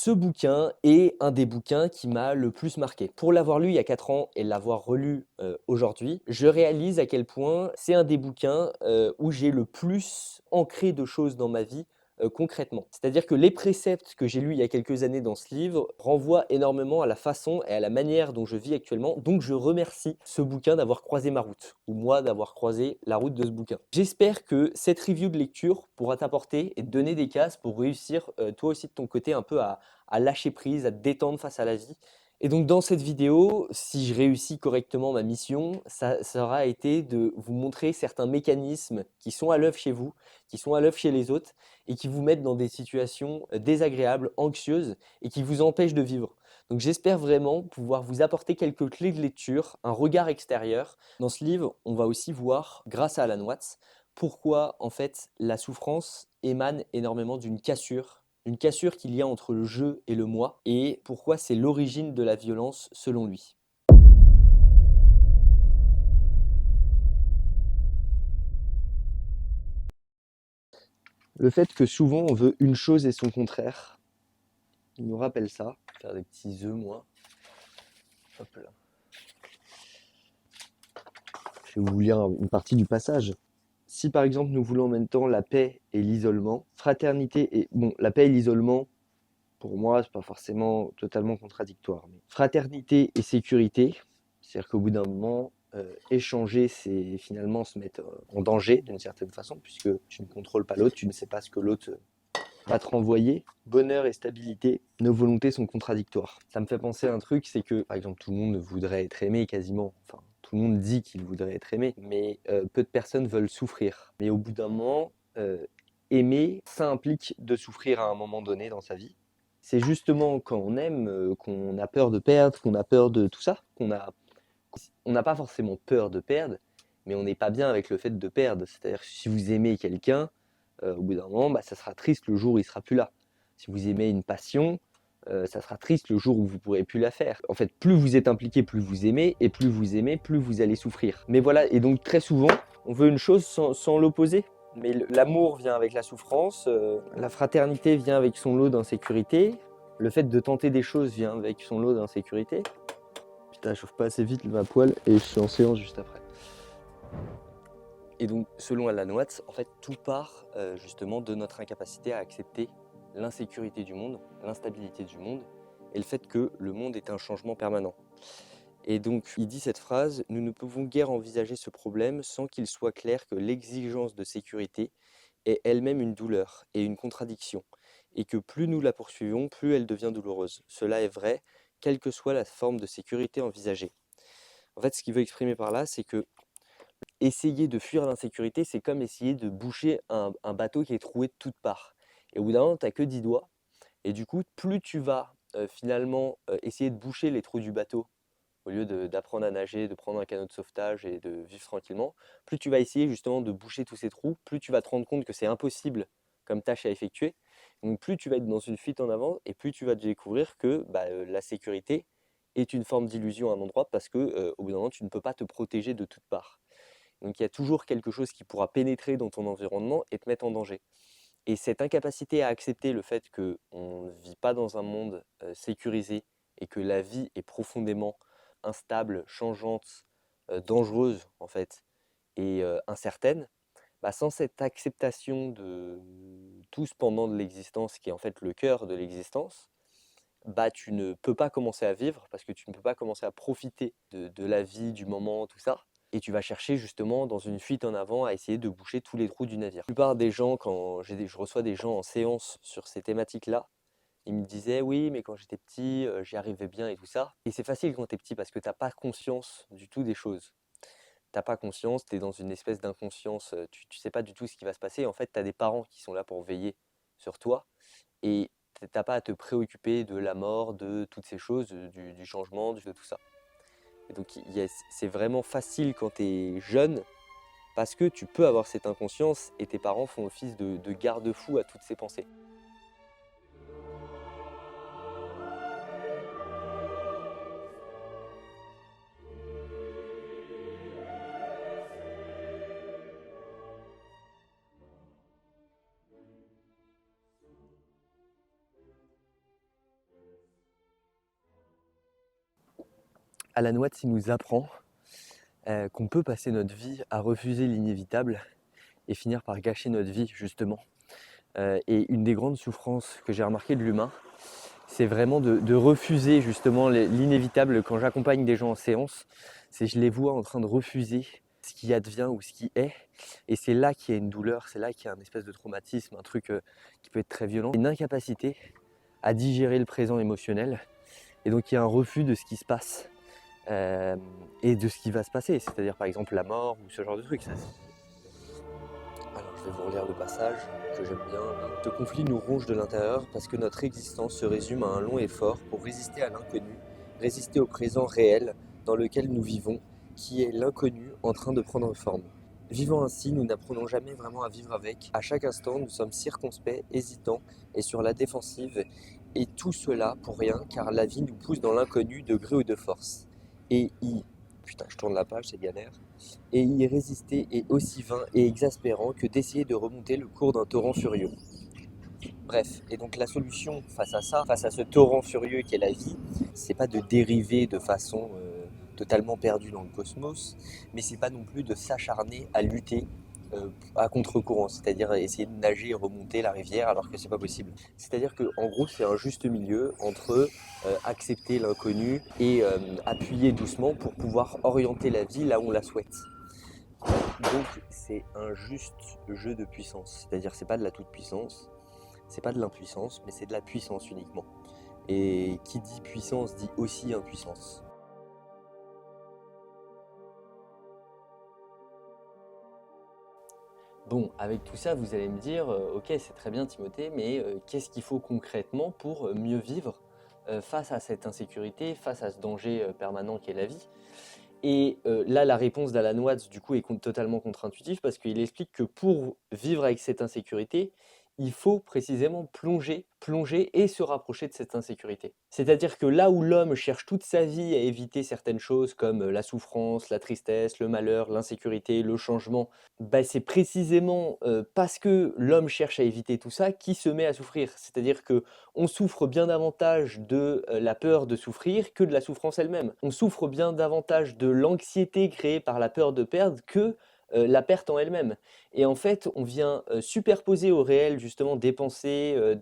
Ce bouquin est un des bouquins qui m'a le plus marqué. Pour l'avoir lu il y a 4 ans et l'avoir relu aujourd'hui, je réalise à quel point c'est un des bouquins où j'ai le plus ancré de choses dans ma vie concrètement. C'est-à-dire que les préceptes que j'ai lus il y a quelques années dans ce livre renvoient énormément à la façon et à la manière dont je vis actuellement. Donc je remercie ce bouquin d'avoir croisé ma route, ou moi d'avoir croisé la route de ce bouquin. J'espère que cette review de lecture pourra t'apporter et te donner des cases pour réussir toi aussi de ton côté un peu à lâcher prise, à te détendre face à la vie. Et donc dans cette vidéo, si je réussis correctement ma mission, ça aura été de vous montrer certains mécanismes qui sont à l'œuvre chez vous, qui sont à l'œuvre chez les autres, et qui vous mettent dans des situations désagréables, anxieuses, et qui vous empêchent de vivre. Donc j'espère vraiment pouvoir vous apporter quelques clés de lecture, un regard extérieur. Dans ce livre, on va aussi voir, grâce à Alan Watts, pourquoi en fait la souffrance émane énormément d'une cassure qu'il y a entre le je et le moi, et pourquoi c'est l'origine de la violence selon lui. Le fait que souvent on veut une chose et son contraire, il nous rappelle ça. Je vais faire des petits œufs moi. Hop là. Je vais vous lire une partie du passage. Si par exemple nous voulons en même temps la paix et l'isolement, fraternité et... Bon, la paix et l'isolement, pour moi, c'est pas forcément totalement contradictoire. Mais fraternité et sécurité, c'est-à-dire qu'au bout d'un moment, échanger, c'est finalement se mettre en danger d'une certaine façon, puisque tu ne contrôles pas l'autre, tu ne sais pas ce que l'autre va te renvoyer. Bonheur et stabilité, nos volontés sont contradictoires. Ça me fait penser à un truc, c'est que, par exemple, tout le monde voudrait être aimé quasiment. Enfin, tout le monde dit qu'il voudrait être aimé, mais peu de personnes veulent souffrir. Mais au bout d'un moment, aimer, ça implique de souffrir à un moment donné dans sa vie. C'est justement quand on aime qu'on a peur de perdre, qu'on a peur de tout ça, on n'a pas forcément peur de perdre, mais on n'est pas bien avec le fait de perdre. C'est-à-dire que si vous aimez quelqu'un, au bout d'un moment, ça sera triste le jour où il ne sera plus là. Si vous aimez une passion, ça sera triste le jour où vous ne pourrez plus la faire. En fait, plus vous êtes impliqué, plus vous aimez, et plus vous aimez, plus vous allez souffrir. Mais voilà, et donc très souvent, on veut une chose sans l'opposer. Mais l'amour vient avec la souffrance, la fraternité vient avec son lot d'insécurité, le fait de tenter des choses vient avec son lot d'insécurité. Putain, je chauffe pas assez vite ma poêle et je suis en séance juste après. Et donc, selon Alan Watts, en fait, tout part justement de notre incapacité à accepter l'insécurité du monde, l'instabilité du monde et le fait que le monde est un changement permanent. Et donc, il dit cette phrase, « Nous ne pouvons guère envisager ce problème sans qu'il soit clair que l'exigence de sécurité est elle-même une douleur et une contradiction, et que plus nous la poursuivons, plus elle devient douloureuse. Cela est vrai, quelle que soit la forme de sécurité envisagée. » En fait, ce qu'il veut exprimer par là, c'est que essayer de fuir l'insécurité, c'est comme essayer de boucher un bateau qui est troué de toutes parts. Et au bout d'un moment, tu n'as que 10 doigts. Et du coup, plus tu vas finalement essayer de boucher les trous du bateau, au lieu d'apprendre à nager, de prendre un canot de sauvetage et de vivre tranquillement, plus tu vas essayer justement de boucher tous ces trous, plus tu vas te rendre compte que c'est impossible comme tâche à effectuer. Donc plus tu vas être dans une fuite en avant et plus tu vas découvrir que la sécurité est une forme d'illusion à un endroit parce que au bout d'un moment, tu ne peux pas te protéger de toutes parts. Donc il y a toujours quelque chose qui pourra pénétrer dans ton environnement et te mettre en danger. Et cette incapacité à accepter le fait qu'on ne vit pas dans un monde sécurisé et que la vie est profondément instable, changeante, dangereuse en fait, et incertaine, sans cette acceptation de tout ce pendant de l'existence qui est en fait le cœur de l'existence, tu ne peux pas commencer à vivre parce que tu ne peux pas commencer à profiter de la vie, du moment, tout ça. Et tu vas chercher justement dans une fuite en avant à essayer de boucher tous les trous du navire. La plupart des gens, quand je reçois des gens en séance sur ces thématiques-là, ils me disaient oui, mais quand j'étais petit, j'y arrivais bien et tout ça. Et c'est facile quand tu es petit parce que tu n'as pas conscience du tout des choses. Tu n'as pas conscience, tu es dans une espèce d'inconscience, tu ne sais pas du tout ce qui va se passer. En fait, tu as des parents qui sont là pour veiller sur toi et tu n'as pas à te préoccuper de la mort, de toutes ces choses, du changement, de tout ça. Et donc c'est vraiment facile quand tu es jeune parce que tu peux avoir cette inconscience et tes parents font office de garde-fou à toutes ces pensées. Alan Watts il nous apprend qu'on peut passer notre vie à refuser l'inévitable et finir par gâcher notre vie justement. Et une des grandes souffrances que j'ai remarquées de l'humain, c'est vraiment de refuser justement l'inévitable. Quand j'accompagne des gens en séance, c'est je les vois en train de refuser ce qui advient ou ce qui est. Et c'est là qu'il y a une douleur, c'est là qu'il y a un espèce de traumatisme, un truc qui peut être très violent. Une incapacité à digérer le présent émotionnel. Et donc il y a un refus de ce qui se passe et de ce qui va se passer. C'est-à-dire par exemple la mort ou ce genre de truc. Alors je vais vous relire le passage que j'aime bien. Ce conflit nous ronge de l'intérieur parce que notre existence se résume à un long effort pour résister à l'inconnu, résister au présent réel dans lequel nous vivons, qui est l'inconnu en train de prendre forme. Vivant ainsi, nous n'apprenons jamais vraiment à vivre avec. À chaque instant, nous sommes circonspects, hésitants et sur la défensive. Et tout cela pour rien, car la vie nous pousse dans l'inconnu de gré ou de force. Putain, je tourne la page, c'est galère. Et y résister est aussi vain et exaspérant que d'essayer de remonter le cours d'un torrent furieux. Bref, et donc la solution face à ça, face à ce torrent furieux qu'est la vie, c'est pas de dériver de façon totalement perdue dans le cosmos, mais c'est pas non plus de s'acharner à lutter à contre-courant, c'est-à-dire essayer de nager et remonter la rivière alors que c'est pas possible. C'est-à-dire que en gros c'est un juste milieu entre accepter l'inconnu et appuyer doucement pour pouvoir orienter la vie là où on la souhaite. Donc c'est un juste jeu de puissance, c'est-à-dire c'est pas de la toute-puissance, c'est pas de l'impuissance, mais c'est de la puissance uniquement. Et qui dit puissance dit aussi impuissance. Bon, avec tout ça, vous allez me dire, ok, c'est très bien Timothée, mais qu'est-ce qu'il faut concrètement pour mieux vivre face à cette insécurité, face à ce danger permanent qu'est la vie? Et là, la réponse d'Alan Watts, du coup, est totalement contre-intuitive parce qu'il explique que pour vivre avec cette insécurité, il faut précisément plonger et se rapprocher de cette insécurité. C'est-à-dire que là où l'homme cherche toute sa vie à éviter certaines choses comme la souffrance, la tristesse, le malheur, l'insécurité, le changement, bah, c'est précisément parce que l'homme cherche à éviter tout ça qu'il se met à souffrir. C'est-à-dire que on souffre bien davantage de la peur de souffrir que de la souffrance elle-même. On souffre bien davantage de l'anxiété créée par la peur de perdre que la perte en elle-même. Et en fait, on vient superposer au réel justement des pensées,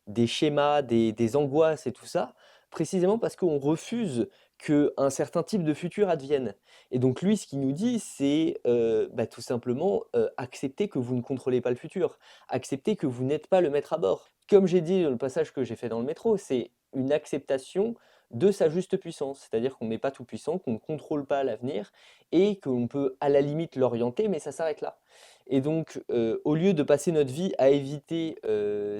des schémas, des angoisses et tout ça, précisément parce qu'on refuse qu'un certain type de futur advienne. Et donc lui, ce qu'il nous dit, c'est bah, tout simplement accepter que vous ne contrôlez pas le futur, accepter que vous n'êtes pas le maître à bord. Comme j'ai dit dans le passage que j'ai fait dans le métro, c'est une acceptation de sa juste puissance, c'est-à-dire qu'on n'est pas tout puissant, qu'on ne contrôle pas l'avenir et qu'on peut à la limite l'orienter, mais ça s'arrête là. Et donc, au lieu de passer notre vie à éviter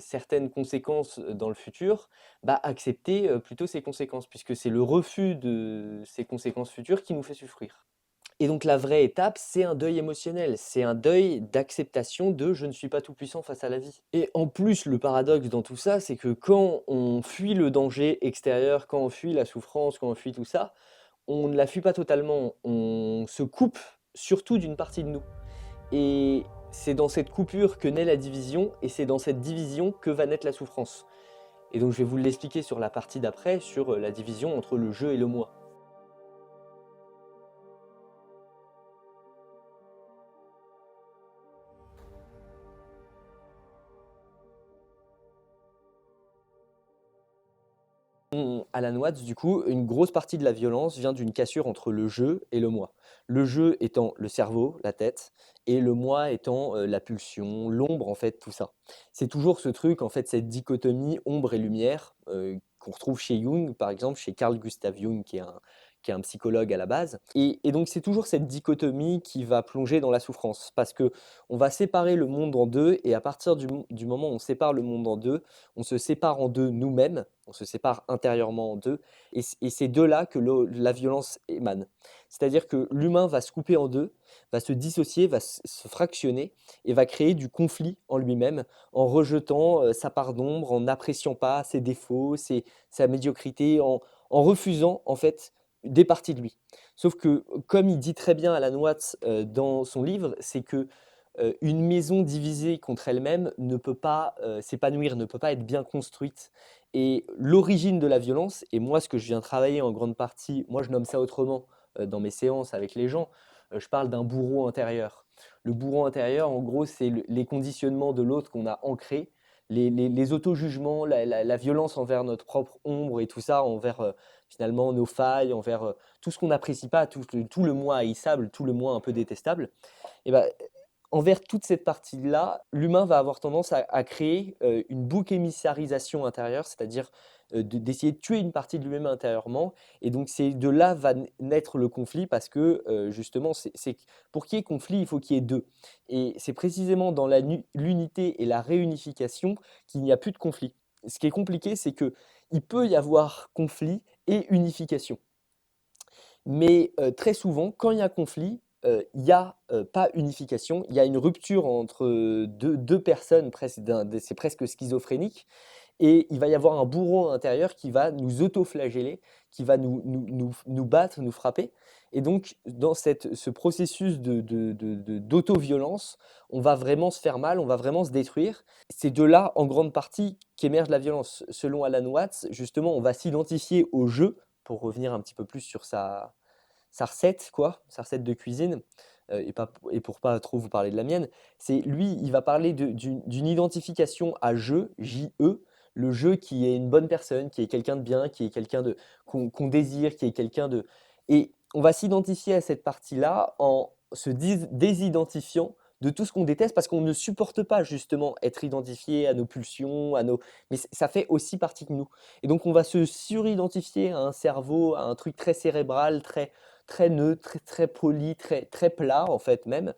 certaines conséquences dans le futur, bah, accepter plutôt ces conséquences, puisque c'est le refus de ces conséquences futures qui nous fait souffrir. Et donc la vraie étape, c'est un deuil émotionnel, c'est un deuil d'acceptation de je ne suis pas tout puissant face à la vie. Et en plus, le paradoxe dans tout ça, c'est que quand on fuit le danger extérieur, quand on fuit la souffrance, quand on fuit tout ça, on ne la fuit pas totalement, on se coupe surtout d'une partie de nous. Et c'est dans cette coupure que naît la division, et c'est dans cette division que va naître la souffrance. Et donc je vais vous l'expliquer sur la partie d'après, sur la division entre le je et le moi. Alan Watts, du coup, une grosse partie de la violence vient d'une cassure entre le je et le moi. Le je étant le cerveau, la tête, et le moi étant la pulsion, l'ombre, en fait, tout ça. C'est toujours ce truc, en fait, cette dichotomie ombre et lumière qu'on retrouve chez Jung, par exemple, chez Carl Gustav Jung, qui est un psychologue à la base. Et donc, c'est toujours cette dichotomie qui va plonger dans la souffrance, parce que on va séparer le monde en deux, et à partir du moment où on sépare le monde en deux, on se sépare en deux nous-mêmes, on se sépare intérieurement en deux, et c'est de là que la violence émane. C'est-à-dire que l'humain va se couper en deux, va se dissocier, va se fractionner, et va créer du conflit en lui-même, en rejetant sa part d'ombre, en n'appréciant pas ses défauts, sa médiocrité, en refusant en fait des parties de lui. Sauf que, comme il dit très bien Alan Watts dans son livre, c'est que une maison divisée contre elle-même ne peut pas s'épanouir, ne peut pas être bien construite. Et l'origine de la violence, et moi ce que je viens travailler en grande partie, moi je nomme ça autrement dans mes séances avec les gens, je parle d'un bourreau intérieur. Le bourreau intérieur, en gros, c'est les conditionnements de l'autre qu'on a ancrés, les auto-jugements, la violence envers notre propre ombre et tout ça, envers finalement nos failles, envers tout ce qu'on n'apprécie pas, tout le moi haïssable, tout le moi un peu détestable. Et ben, envers toute cette partie-là, l'humain va avoir tendance à créer une bouc émissarisation intérieure, c'est-à-dire d'essayer de tuer une partie de lui-même intérieurement. Et donc, c'est de là va naître le conflit parce que justement, pour qu'il y ait conflit, il faut qu'il y ait deux. Et c'est précisément dans l'unité et la réunification qu'il n'y a plus de conflit. Ce qui est compliqué, c'est que il peut y avoir conflit et unification. Mais très souvent, quand il y a conflit, il y a pas unification, il y a une rupture entre deux personnes, c'est presque schizophrénique, et il va y avoir un bourreau intérieur qui va nous auto-flageller, qui va nous battre, nous frapper. Et donc, dans ce processus d'auto-violence, on va vraiment se faire mal, on va vraiment se détruire. C'est de là, en grande partie, qu'émerge la violence. Selon Alan Watts, justement, on va s'identifier au jeu, pour revenir un petit peu plus sur sa recette, quoi, sa recette de cuisine, et pour pas trop vous parler de la mienne, c'est lui, il va parler d'une identification à jeu, J-E, le jeu qui est une bonne personne, qui est quelqu'un de bien, qui est quelqu'un de qu'on désire, qui est quelqu'un de. Et on va s'identifier à cette partie-là en se désidentifiant de tout ce qu'on déteste parce qu'on ne supporte pas justement être identifié à nos pulsions, à nos. Mais ça fait aussi partie de nous. Et donc on va se suridentifier à un cerveau, à un truc très cérébral, très neutre, très poli, très plat en fait même.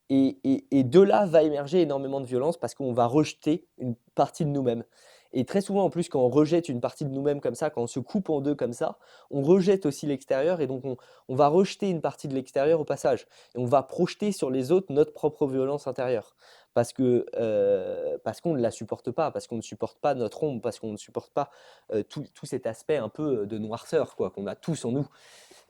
Et de là va émerger énormément de violence parce qu'on va rejeter une partie de nous-mêmes. Et très souvent, en plus, quand on rejette une partie de nous-mêmes comme ça, quand on se coupe en deux comme ça, on rejette aussi l'extérieur et donc on va rejeter une partie de l'extérieur au passage. Et on va projeter sur les autres notre propre violence intérieure. Parce qu'on ne la supporte pas, parce qu'on ne supporte pas notre ombre, parce qu'on ne supporte pas tout cet aspect un peu de noirceur quoi, qu'on a tous en nous.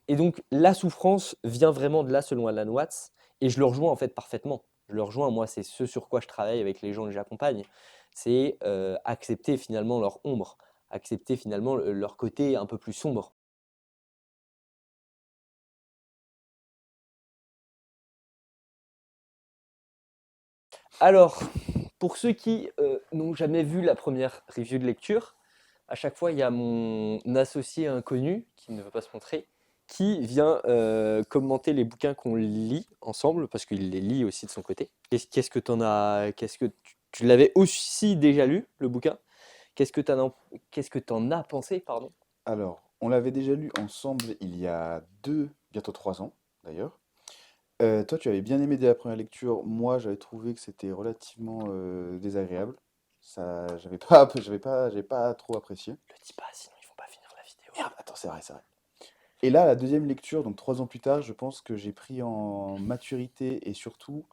Et donc, la souffrance vient vraiment de là, selon Alan Watts, et je le rejoins en fait parfaitement. Je le rejoins, moi, c'est ce sur quoi je travaille avec les gens que j'accompagne. C'est accepter finalement leur ombre, accepter finalement leur côté un peu plus sombre. Alors, pour ceux qui n'ont jamais vu la première review de lecture, à chaque fois, il y a mon associé inconnu, qui ne veut pas se montrer, qui vient commenter les bouquins qu'on lit ensemble, parce qu'il les lit aussi de son côté. Qu'est-ce que t'en as, qu'est-ce que tu l'avais aussi déjà lu, le bouquin? Qu'est-ce que t'en as pensé, pardon? Alors, on l'avait déjà lu ensemble il y a 2, bientôt 3 ans d'ailleurs. Toi, tu avais bien aimé dès la première lecture. Moi, j'avais trouvé que c'était relativement désagréable. Ça, j'avais pas trop apprécié. Le dis pas, sinon ils vont pas finir la vidéo. Merde, attends, c'est vrai, c'est vrai. Et là, la deuxième lecture, donc 3 ans plus tard, je pense que j'ai pris en maturité et surtout,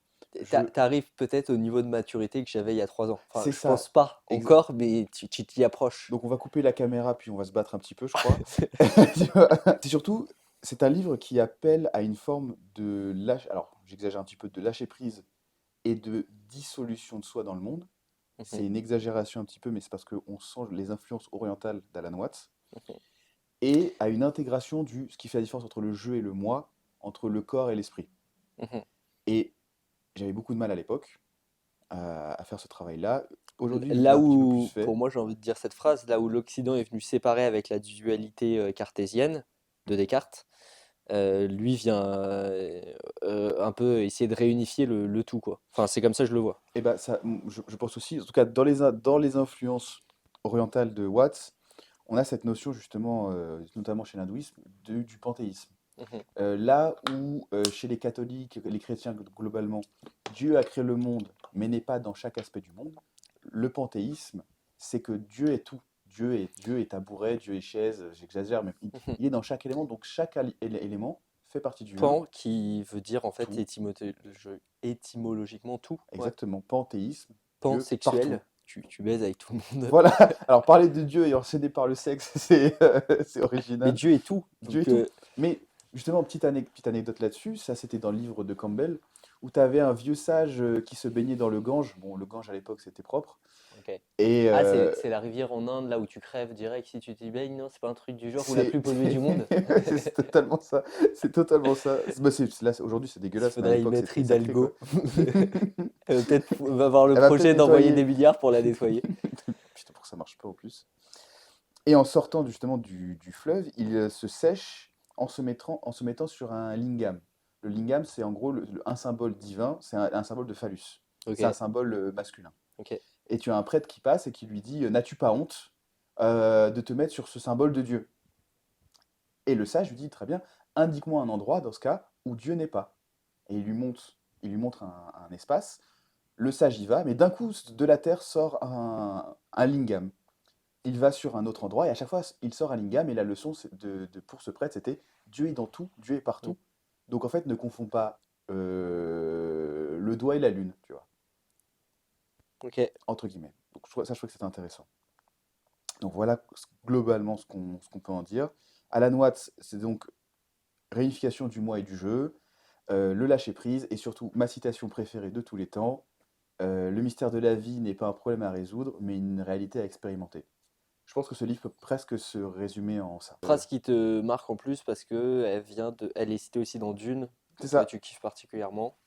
je, T'arrives peut-être au niveau de maturité que j'avais il y a 3 ans. Enfin, c'est je pense ça. pas exa- encore, mais tu t'y approches. Donc on va couper la caméra puis on va se battre un petit peu, je crois. Tu vois. C'est surtout, c'est un livre qui appelle à une forme de lâche, alors j'exagère un petit peu, de lâcher prise et de dissolution de soi dans le monde. C'est Mhm, une exagération un petit peu, mais c'est parce qu'on sent les influences orientales d'Alan Watts. mhm, Et à une intégration du ce qui fait la différence entre le jeu et le moi, entre le corps et l'esprit. mhm. Et j'avais beaucoup de mal à l'époque à faire ce travail-là. Aujourd'hui, je l'ai Là un petit peu plus où, fait. pour moi, j'ai envie de dire cette phrase, là où l'Occident est venu séparer avec la dualité cartésienne de Descartes, lui vient un peu essayer de réunifier le tout, quoi. Enfin, c'est comme ça que je le vois. Et ben ça, je pense aussi, en tout cas dans les influences orientales de Watts, on a cette notion justement, notamment chez l'hindouisme, du panthéisme. Mhm, Là où chez les catholiques, les chrétiens globalement, Dieu a créé le monde, mais n'est pas dans chaque aspect du monde, le panthéisme, c'est que Dieu est tout. Dieu est tabouret, Dieu est chaise, j'exagère, mais mhm. il est dans chaque élément, donc chaque élément fait partie du un, Pan, qui veut dire en fait tout, étymologiquement tout, ouais. exactement, panthéisme, Dieu partout. Pansexuel, tu baises avec tout le monde. Voilà, alors parler de Dieu et enchaîner par le sexe, c'est Mais original. Dieu est tout, Dieu est donc tout. Mais justement, petite anecdote là-dessus, ça c'était dans le livre de Campbell, où tu avais un vieux sage qui se baignait dans le Gange. Bon, le Gange à l'époque c'était propre. Ok. Et Ah, c'est la rivière en Inde, là où tu crèves direct si tu t'y baignes, non? C'est pas un truc du genre ou la c'est plus polluée du monde? c'est totalement ça. C'est totalement ça. Bah, là, aujourd'hui, c'est Il dégueulasse, mais à faudrait y l'époque, mettre c'était sacré, quoi. Hidalgo. Peut-être va avoir le Elle va peut-être projet d'envoyer nettoyer. des milliards pour la nettoyer. Putain, pour que ça marche pas en plus. Et en sortant justement du fleuve, il se sèche en se mettant sur un lingam. Le lingam, c'est en gros un symbole divin, c'est un symbole de phallus. Ok, C'est un symbole masculin. ok. Et tu as un prêtre qui passe et qui lui dit n'as-tu pas honte de te mettre sur ce symbole de Dieu? Et le sage lui dit très bien, indique-moi un endroit dans ce cas où Dieu n'est pas. Et il lui montre un espace. Le sage y va, mais d'un coup, de la terre sort un lingam. Il va sur un autre endroit et à chaque fois, il sort un lingam. Et la leçon pour ce prêtre, c'était Dieu est dans tout, Dieu est Mm. partout. Donc en fait, ne confonds pas le doigt et la lune, tu vois, Ok. entre guillemets. Donc je trouve que c'était intéressant. Donc voilà globalement ce qu'on peut en dire. Alan Watts, c'est donc réunification du moi et du jeu, le lâcher prise et surtout ma citation préférée de tous les temps. Le mystère de la vie n'est pas un problème à résoudre, mais une réalité à expérimenter. Je pense que ce livre peut presque se résumer en ça. Phrase qui te marque en plus parce que elle est citée aussi dans Dune, C'est que toi ça. tu kiffes particulièrement.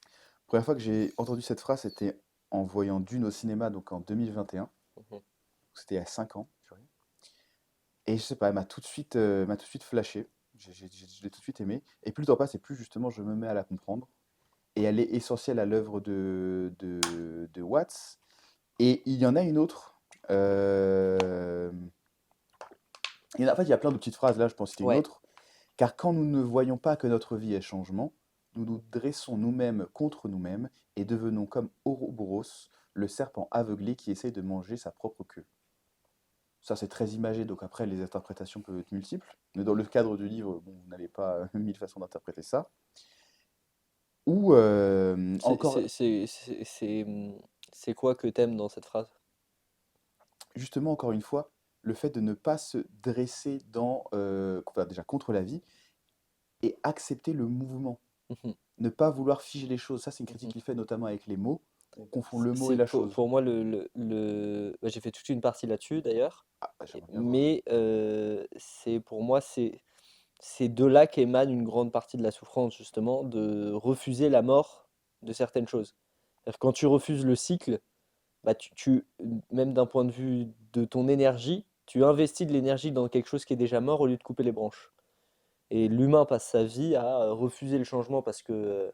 Première fois que j'ai entendu cette phrase, c'était en voyant Dune au cinéma, donc en 2021. Mhm. C'était il y a 5 ans. Purée. Et je sais pas, elle m'a tout de suite flashé. Je l'ai tout de suite aimé. Et plus le temps passe, et plus justement je me mets à la comprendre. Et elle est essentielle à l'œuvre de Watts. Et il y en a une autre. En fait, il y a plein de petites phrases, là, je pense citer une Ouais, autre. Car quand nous ne voyons pas que notre vie est changement, nous nous dressons nous-mêmes contre nous-mêmes et devenons comme Ouroboros, le serpent aveuglé qui essaye de manger sa propre queue. Ça, c'est très imagé, donc après, les interprétations peuvent être multiples. Mais dans le cadre du livre, bon, vous n'avez pas 1000 façons d'interpréter ça. Ou c'est encore, c'est- c'est- c'est- c'est, hum, c'est quoi que t'aimes dans cette phrase? justement, encore une fois, le fait de ne pas se dresser enfin, déjà contre la vie et accepter le mouvement. Mhm, Ne pas vouloir figer les choses. Ça, c'est une critique mhm. qu'il fait notamment avec les mots. On confond le mot et C'est la chose. pour moi bah, j'ai fait toute une partie là-dessus d'ailleurs, Ah, bah, j'aimerais bien voir. mais c'est pour moi c'est de là qu'émane une grande partie de la souffrance justement, de refuser la mort de certaines choses. C'est-à-dire que quand tu refuses le cycle, bah même d'un point de vue de ton énergie, tu investis de l'énergie dans quelque chose qui est déjà mort au lieu de couper les branches. Et l'humain passe sa vie à refuser le changement parce que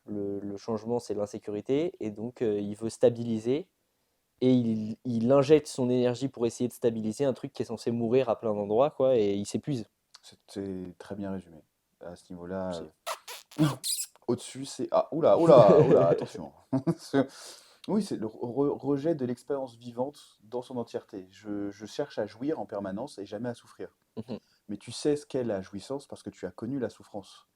le changement c'est l'insécurité et donc il veut stabiliser et il injecte son énergie pour essayer de stabiliser un truc qui est censé mourir à plein d'endroits quoi et il s'épuise. C'est très bien résumé. À ce niveau-là, C'est- au-dessus, c'est... Ah, oula, oula, oula, attention. Oui, c'est le rejet de l'expérience vivante dans son entièreté. Je cherche à jouir en permanence et jamais à souffrir. Mhm. Mais tu sais ce qu'est la jouissance parce que tu as connu la souffrance.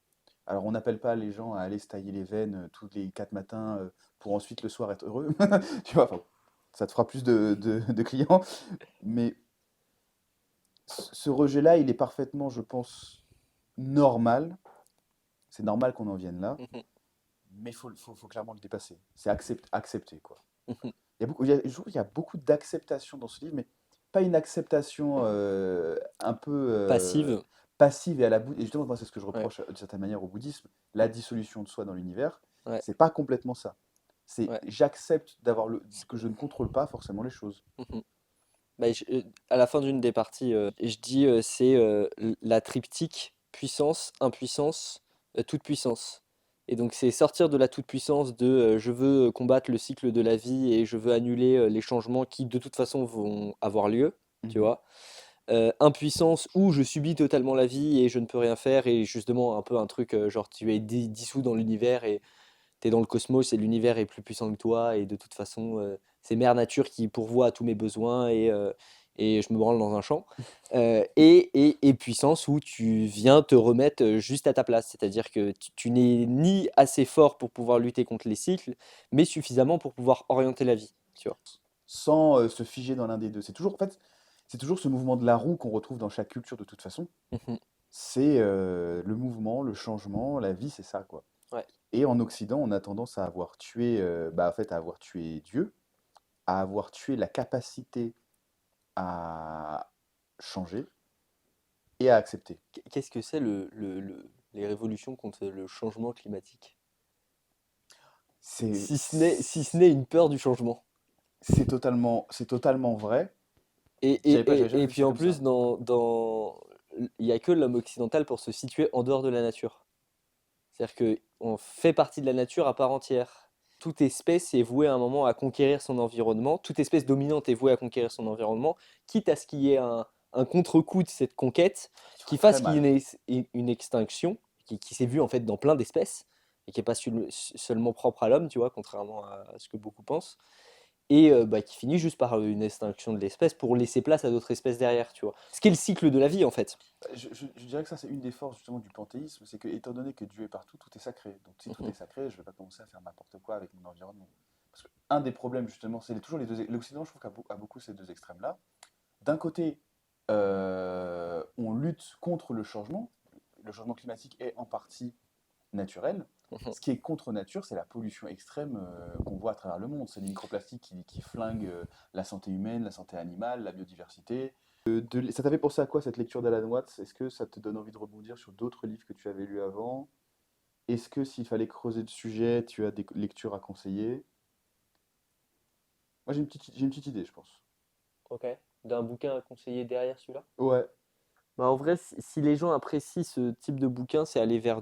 Alors, on n'appelle pas les gens à aller se tailler les veines tous les 4 matins pour ensuite le soir être heureux. Tu vois, enfin, ça te fera plus de clients. Mais ce rejet-là, il est parfaitement, je pense, normal. C'est normal qu'on en vienne là. Mhm. Mais il faut clairement le dépasser. C'est accepter, quoi. Mhm. Je trouve qu'il y a beaucoup d'acceptation dans ce livre, mais pas une acceptation un peu Passive. passive et à et justement, moi, c'est ce que je Ouais, reproche de certaine manière au bouddhisme, la dissolution de soi dans l'univers. ouais, C'est pas complètement ça. C'est ouais. j'accepte que je ne contrôle pas forcément les choses. Mhm. Bah, à la fin d'une des parties, je dis c'est la triptyque puissance, impuissance, toute puissance. Et donc c'est sortir de la toute puissance de je veux combattre le cycle de la vie et je veux annuler les changements qui de toute façon vont avoir lieu, tu Mhm. vois. Impuissance où je subis totalement la vie et je ne peux rien faire et justement un peu un truc genre tu es dissous dans l'univers et tu es dans le cosmos et l'univers est plus puissant que toi et de toute façon c'est Mère Nature qui pourvoit à tous mes besoins et je me branle dans un champ. Et puissance où tu viens te remettre juste à ta place, c'est-à-dire que tu n'es ni assez fort pour pouvoir lutter contre les cycles, mais suffisamment pour pouvoir orienter la vie, tu vois. Sans se figer dans l'un des deux. En fait, c'est toujours ce mouvement de la roue qu'on retrouve dans chaque culture de toute façon. Mhm. C'est le mouvement, le changement, la vie, c'est ça, quoi. Ouais. Et en Occident, on a tendance à avoir tué, bah, en fait, à avoir tué Dieu, à avoir tué la capacité à changer et à accepter. Qu'est-ce que c'est les révolutions contre le changement climatique? C'est Si ce n'est une peur du changement. c'est totalement vrai. Et, J'avais jamais et vu puis ça en comme plus, ça. il n'y a que l'homme occidental pour se situer en dehors de la nature. C'est-à-dire qu'on fait partie de la nature à part entière. Toute espèce est vouée à un moment à conquérir son environnement. Toute espèce dominante est vouée à conquérir son environnement, quitte à ce qu'il y ait un contre-coup de cette conquête Tu vois qui très fasse qu'il y mal. ait une extinction, qui s'est vue en fait dans plein d'espèces, et qui n'est pas seulement propre à l'homme, tu vois, contrairement à ce que beaucoup pensent, et qui finit juste par une extinction de l'espèce pour laisser place à d'autres espèces derrière, tu vois. Ce qui est le cycle de la vie en fait. Je dirais que ça, c'est une des forces justement du panthéisme, c'est que étant donné que Dieu est partout, tout est sacré. Donc si tout est sacré, je ne vais pas commencer à faire n'importe quoi avec mon environnement. Parce que un des problèmes justement, c'est toujours les deux. L'Occident, je trouve, a beaucoup ces deux extrêmes-là. D'un côté, on lutte contre le changement. Le changement climatique est en partie naturel. Ce qui est contre nature, c'est la pollution extrême qu'on voit à travers le monde. C'est les microplastiques qui flinguent la santé humaine, la santé animale, la biodiversité. Ça t'avait pensé à quoi cette lecture d'Alan Watts? Est-ce que ça te donne envie de rebondir sur d'autres livres que tu avais lus avant? Est-ce que s'il fallait creuser le sujet, tu as des lectures à conseiller? Moi j'ai une petite idée, je pense. Ok. D'un bouquin à conseiller derrière celui-là? Ouais. Bah, en vrai, si les gens apprécient ce type de bouquin, c'est aller vers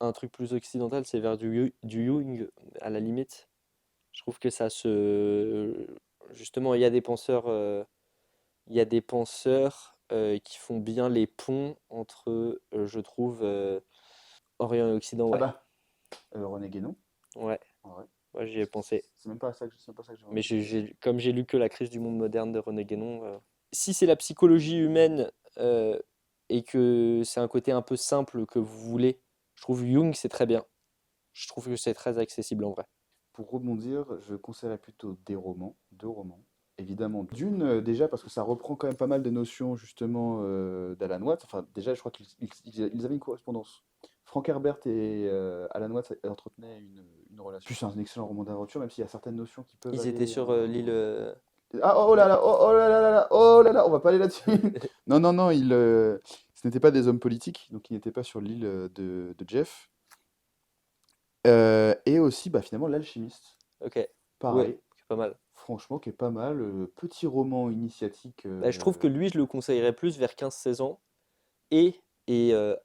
un truc plus occidental, c'est vers du Jung, à la limite. Je trouve que ça se... Justement, il y a des penseurs qui font bien les ponts entre, je trouve, Orient et Occident, Ah ouais. bah, René Guénon, Ouais, en vrai. ouais, j'y ai pensé. C'est même pas ça c'est même pas ça que j'ai Mais envie de dire. comme j'ai lu que La crise du monde moderne de René Guénon, si c'est la psychologie humaine et que c'est un côté un peu simple que vous voulez, je trouve Jung c'est très bien. Je trouve que c'est très accessible en vrai. Pour rebondir, je conseillerais plutôt des romans, deux romans. Évidemment, Dune, déjà parce que ça reprend quand même pas mal de notions justement d'Alan Watts. Enfin, déjà, je crois qu'ils avaient une correspondance. Frank Herbert et Alan Watts entretenaient une relation. Puis c'est un excellent roman d'aventure, même s'il y a certaines notions qui peuvent Ils étaient aller sur l'île. Ah, oh, oh là là, oh, oh là là là là, oh là là, on va pas aller là-dessus. Non, non, non, ce n'étaient pas des hommes politiques, donc ils n'étaient pas sur l'île de Jeff. Et aussi, bah, finalement, L'Alchimiste. Ok, ouais, Pareil, c'est pas mal. franchement, qui est pas mal. Petit roman initiatique. Bah, je trouve que lui, je le conseillerais plus vers 15-16 ans et,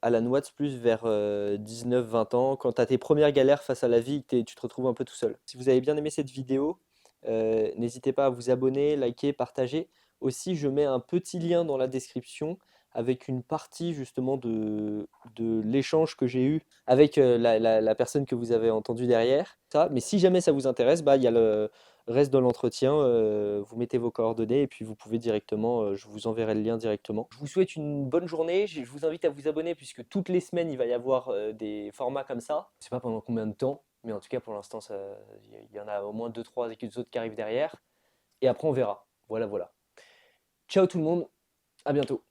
Alan Watts plus vers 19-20 ans, quand tu as tes premières galères face à la vie, tu te retrouves un peu tout seul. Si vous avez bien aimé cette vidéo, n'hésitez pas à vous abonner, liker, partager. Aussi, je mets un petit lien dans la description avec une partie justement de l'échange que j'ai eu avec la personne que vous avez entendue derrière. Ça. Mais si jamais ça vous intéresse, bah, il y a le reste de l'entretien. Vous mettez vos coordonnées et puis vous pouvez directement, je vous enverrai le lien directement. Je vous souhaite une bonne journée. Je vous invite à vous abonner puisque toutes les semaines, il va y avoir des formats comme ça. Je ne sais pas pendant combien de temps, mais en tout cas pour l'instant, il y en a au moins deux trois épisodes qui arrivent derrière. Et après, on verra. Voilà, voilà. Ciao tout le monde, à bientôt.